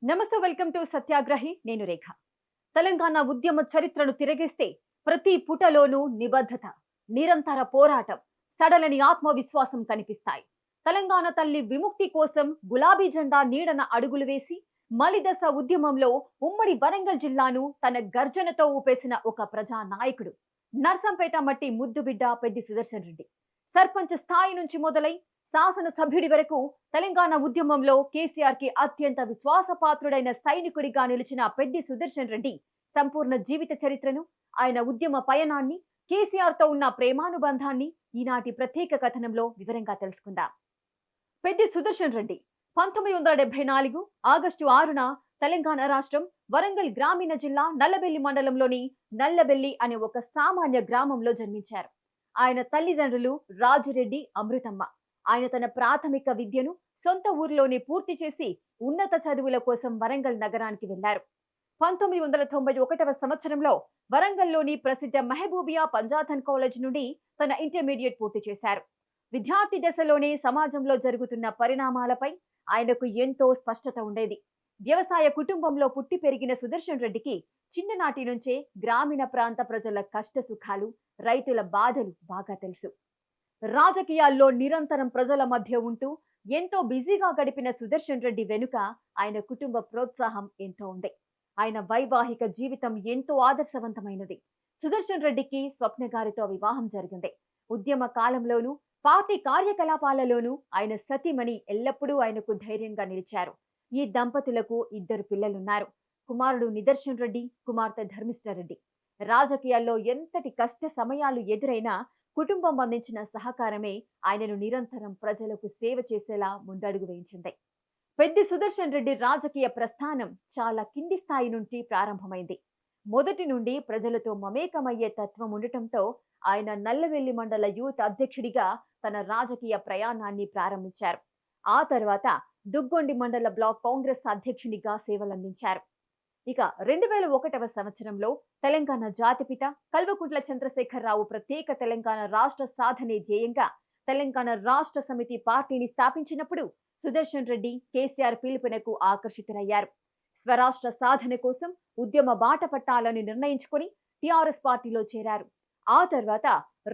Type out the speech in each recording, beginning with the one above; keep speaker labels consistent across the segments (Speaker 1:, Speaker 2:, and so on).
Speaker 1: నమస్తే, welcome to సత్యాగ్రహి. నేను రేఖ. తెలంగాణ ఉద్యమ చరిత్రను తిరగేస్తే ప్రతి పుటలోనూ నిబద్ధత, నిరంతర పోరాటం, సడలని ఆత్మవిశ్వాసం కనిపిస్తాయి. తెలంగాణ తల్లి విముక్తి కోసం గులాబీ జెండా నీడన అడుగులు వేసి మలిదశ ఉద్యమంలో ఉమ్మడి వరంగల్ జిల్లాను తన గర్జనతో ఊపేసిన ఒక ప్రజా నాయకుడు నర్సంపేట మట్టి ముద్దుబిడ్డ పెద్ది సుదర్శన్ రెడ్డి. సర్పంచ్ స్థాయి నుంచి మొదలై శాసన సభ్యుడి వరకు తెలంగాణ ఉద్యమంలో కేసీఆర్ కి అత్యంత విశ్వాసపాత్రుడైన సైనికుడిగా నిలిచిన పెద్ది సుదర్శన్ రెడ్డి సంపూర్ణ జీవిత చరిత్రను, ఆయన ఉద్యమ పయనాన్ని, కేసీఆర్ తో ఉన్న ప్రేమానుబంధాన్ని ఈనాటి ప్రత్యేక కథనంలో వివరంగా తెలుసుకుందాం. పెద్ది సుదర్శన్ రెడ్డి 1974 ఆగస్టు 6న తెలంగాణ రాష్ట్రం వరంగల్ గ్రామీణ జిల్లా నల్లబెల్లి మండలంలోని నల్లబెల్లి అనే ఒక సామాన్య గ్రామంలో జన్మించారు. ఆయన తల్లిదండ్రులు రాజిరెడ్డి, అమృతమ్మ. ఆయన తన ప్రాథమిక విద్యను సొంత ఊరిలోనే పూర్తి చేసి ఉన్నత చదువుల కోసం వరంగల్ నగరానికి వెళ్లారు. 1991వ సంవత్సరంలో వరంగల్లోని ప్రసిద్ధ మహబూబియా పంజాథన్ కాలేజ్ నుండి తన ఇంటర్మీడియట్ పూర్తి చేశారు. విద్యార్థి దశలోనే సమాజంలో జరుగుతున్న పరిణామాలపై ఆయనకు ఎంతో స్పష్టత ఉండేది. వ్యవసాయ కుటుంబంలో పుట్టి పెరిగిన సుదర్శన్ రెడ్డికి చిన్ననాటి నుంచే గ్రామీణ ప్రాంత ప్రజల కష్ట సుఖాలు, రైతుల బాధలు బాగా తెలుసు. రాజకీయాల్లో నిరంతరం ప్రజల మధ్య ఉంటూ ఎంతో బిజీగా గడిపిన సుదర్శన్ రెడ్డి వెనుక ఆయన కుటుంబ ప్రోత్సాహం ఎంతో ఉంది. ఆయన వైవాహిక జీవితం ఎంతో ఆదర్శవంతమైనది. సుదర్శన్ రెడ్డికి స్వప్న గారితో వివాహం జరిగింది. ఉద్యమ కాలంలోనూ పార్టీ కార్యకలాపాలలోనూ ఆయన సతీమణి ఎల్లప్పుడూ ఆయనకు ధైర్యంగా నిలిచారు. ఈ దంపతులకు 2 పిల్లలున్నారు. కుమారుడు నిదర్శన్ రెడ్డి, కుమార్తె ధర్మిష్ఠ రెడ్డి. రాజకీయాల్లో ఎంతటి కష్ట సమయాలు ఎదురైనా కుటుంబం అందించిన సహకారమే ఆయనను నిరంతరం ప్రజలకు సేవ చేసేలా ముందడుగు వేయించింది. పెద్ది సుదర్శన్ రెడ్డి రాజకీయ ప్రస్థానం చాలా కింది స్థాయి నుండి ప్రారంభమైంది. మొదటి నుండి ప్రజలతో మమేకమయ్యే తత్వం ఉండటంతో ఆయన నల్లవెల్లి మండల యూత్ అధ్యక్షుడిగా తన రాజకీయ ప్రయాణాన్ని ప్రారంభించారు. ఆ తర్వాత దుగ్గొండి మండల బ్లాక్ కాంగ్రెస్ అధ్యక్షునిగా సేవలందించారు. ఇక 2001వ సంవత్సరంలో తెలంగాణ జాతిపిత కల్వకుంట్ల చంద్రశేఖరరావు ప్రత్యేక తెలంగాణ రాష్ట్ర సాధనే ధ్యేయంగా తెలంగాణ రాష్ట్ర సమితి పార్టీని స్థాపించినప్పుడు సుదర్శన్ రెడ్డి కేసీఆర్ పిలుపునకు ఆకర్షితులయ్యారు. స్వరాష్ట్ర సాధన కోసం ఉద్యమ బాట పట్టాలని నిర్ణయించుకుని టిఆర్ఎస్ పార్టీలో చేరారు. ఆ తర్వాత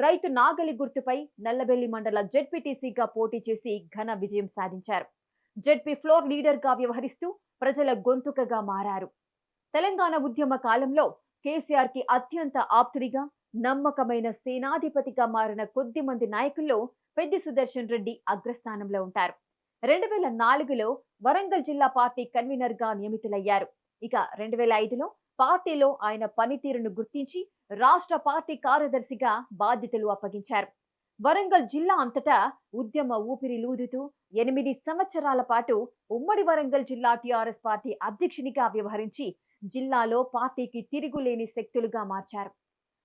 Speaker 1: రైతు నాగలి గుర్తుపై నల్లబెల్లి మండల జెడ్పీటీసీగా పోటీ చేసి ఘన విజయం సాధించారు. జెడ్పీ ఫ్లోర్ లీడర్ గా వ్యవహరిస్తూ ప్రజల గొంతుకగా మారారు. తెలంగాణ ఉద్యమ కాలంలో కేసీఆర్ కి అత్యంత ఆప్తుడిగా, నమ్మకమైన సేనాధిపతిగా మారిన కొద్ది మంది నాయకుల్లో పెద్ది సుదర్శన్ రెడ్డి అగ్రస్థానంలో ఉంటారు. 2004లో వరంగల్ జిల్లా పార్టీ కన్వీనర్ గా నియమితులయ్యారు. ఇక 2005లో పార్టీలో ఆయన పనితీరును గుర్తించి రాష్ట్ర పార్టీ కార్యదర్శిగా బాధ్యతలు అప్పగించారు. వరంగల్ జిల్లా అంతటా ఉద్యమ ఊపిరి లూదుతూ 8 సంవత్సరాల పాటు ఉమ్మడి వరంగల్ జిల్లా టిఆర్ఎస్ పార్టీ అధ్యక్షునిగా వ్యవహరించి జిల్లాలో పార్టీకి తిరుగులేని శక్తులుగా మార్చారు.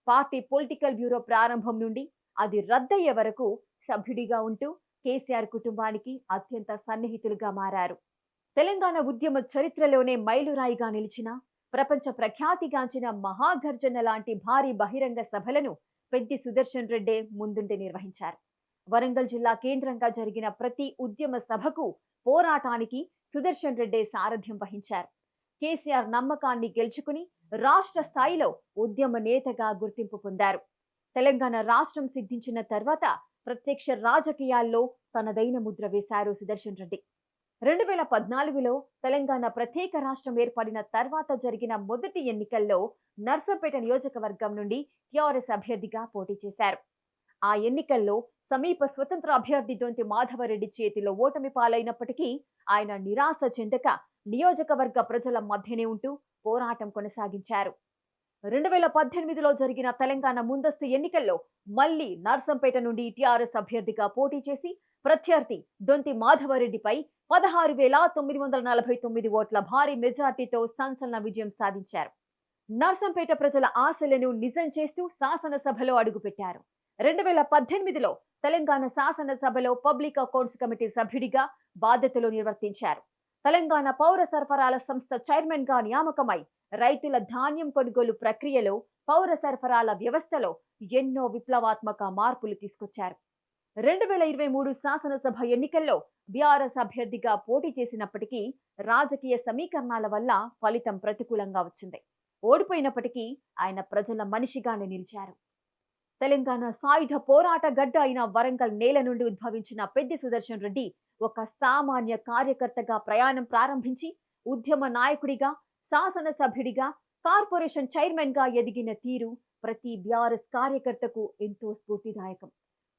Speaker 1: పార్టీ పొలిటికల్ బ్యూరో ప్రారంభం నుండి అది రద్దయ్యే వరకు సభ్యుడిగా ఉంటూ కేసీఆర్ కుటుంబానికి అత్యంత సన్నిహితులుగా మారారు. తెలంగాణ ఉద్యమ చరిత్రలోనే మైలురాయిగా నిలిచిన, ప్రపంచ ప్రఖ్యాతిగాంచిన మహాగర్జన లాంటి భారీ బహిరంగ సభలను పెద్ది సుదర్శన్ రెడ్డి ముందుండి నిర్వహించారు. వరంగల్ జిల్లా కేంద్రంగా జరిగిన ప్రతి ఉద్యమ సభకు, పోరాటానికి సుదర్శన్ రెడ్డి సారథ్యం వహించారు. కేసీఆర్ నమ్మకాన్ని గెలుచుకుని రాష్ట్ర స్థాయిలో ఉద్యమ నేతగా గుర్తింపు పొందారు. తెలంగాణ రాష్ట్రం సిద్ధించిన తర్వాత ప్రత్యక్ష రాజకీయాల్లో తనదైన ముద్ర వేశారు సుదర్శన్ రెడ్డి. 2014లో తెలంగాణ ప్రత్యేక రాష్ట్రం ఏర్పడిన తర్వాత జరిగిన మొదటి ఎన్నికల్లో నర్సంపేట నియోజకవర్గం నుండి టిఆర్ఎస్ అభ్యర్థిగా పోటీ చేశారు. ఆ ఎన్నికల్లో సమీప స్వతంత్ర అభ్యర్థి దొంతి మాధవరెడ్డి చేతిలో ఓటమి పాలైనప్పటికీ ఆయన నిరాశ చెందక నియోజకవర్గ ప్రజల మధ్యనే ఉంటూ పోరాటం కొనసాగించారు. 2018లో జరిగిన తెలంగాణ ముందస్తు ఎన్నికల్లో మళ్లీ నర్సంపేట నుండి టిఆర్ఎస్ అభ్యర్థిగా పోటీ చేసి ప్రత్యర్థి దొంతి మాధవరెడ్డిపై 16,949 ఓట్ల భారీ మెజార్టీతో సంచలన విజయం సాధించారు. నర్సంపేట ప్రజల ఆశలను నిజం చేస్తూ శాసనసభలో అడుగుపెట్టారు. 2018లో తెలంగాణ శాసనసభలో పబ్లిక్ అకౌంట్స్ కమిటీ సభ్యుడిగా బాధ్యతలు నిర్వర్తించారు. తెలంగాణ పౌర సరఫరాల సంస్థ చైర్మన్ గా నియామకమై రైతుల ధాన్యం కొనుగోలు ప్రక్రియలో, పౌర సరఫరాల వ్యవస్థలో ఎన్నో విప్లవాత్మక మార్పులు తీసుకొచ్చారు. 2023 శాసనసభ ఎన్నికల్లో బీఆర్ఎస్ అభ్యర్థిగా పోటీ చేసినప్పటికీ రాజకీయ సమీకరణాల వల్ల ఫలితం ప్రతికూలంగా వచ్చింది. ఓడిపోయినప్పటికీ ఆయన ప్రజల మనిషిగానే నిలిచారు. తెలంగాణ సాయుధ పోరాట గడ్డ అయిన వరంగల్ నేల నుండి ఉద్భవించిన పెద్ది సుదర్శన్ రెడ్డి ఒక సామాన్య కార్యకర్తగా ప్రయాణం ప్రారంభించి ఉద్యమ నాయకుడిగా, శాసనసభ్యుడిగా, కార్పొరేషన్ చైర్మన్ గా ఎదిగిన తీరు ప్రతి బీఆర్ఎస్ కార్యకర్తకు ఎంతో స్ఫూర్తిదాయకం.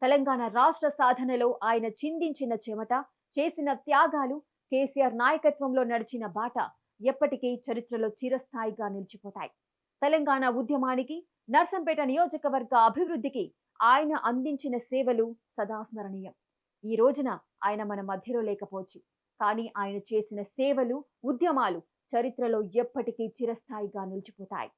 Speaker 1: తెలంగాణ రాష్ట్ర సాధనలో ఆయన చిందించిన చెమట, చేసిన త్యాగాలు, కేసీఆర్ నాయకత్వంలో నడిచిన బాట ఎప్పటికీ చరిత్రలో చిరస్థాయిగా నిలిచిపోతాయి. తెలంగాణ ఉద్యమానికి, నర్సంపేట నియోజకవర్గ అభివృద్ధికి ఆయన అందించిన సేవలు సదా స్మరణీయం. ఈ రోజున ఆయన మన మధ్యలో లేకపోవచ్చు, కానీ ఆయన చేసిన సేవలు, ఉద్యమాలు చరిత్రలో ఎప్పటికీ చిరస్థాయిగా నిలిచిపోతాయి.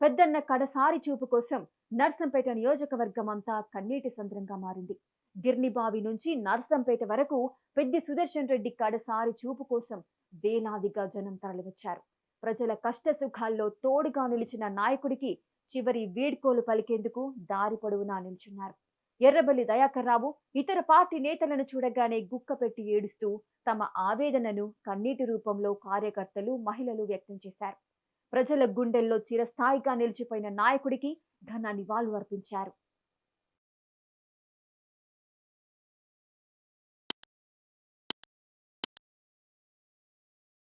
Speaker 1: పెద్దన్న కడసారి చూపు కోసం నర్సంపేట నియోజకవర్గం అంతా కన్నీటి సంద్రంగా మారింది. గిర్నిబావి నుంచి నర్సంపేట వరకు పెద్ది సుదర్శన్ రెడ్డి కడసారి చూపు కోసం వేలాదిగా జనం తరలివచ్చారు. ప్రజల కష్ట సుఖాల్లో తోడుగా నిలిచిన నాయకుడికి చివరి వీడ్కోలు పలికేందుకు దారి పొడవునా నిల్చున్నారు. ఎర్రబెల్లి దయాకర్ రావు ఇతర పార్టీ నేతలను చూడగానే గుక్కపెట్టి ఏడుస్తూ తమ ఆవేదనను కన్నీటి రూపంలో కార్యకర్తలు, మహిళలు వ్యక్తం చేశారు. ప్రజల గుండెల్లో చిరస్థాయిగా నిలిచిపోయిన నాయకుడికి ఘన నివాళులు అర్పించారు.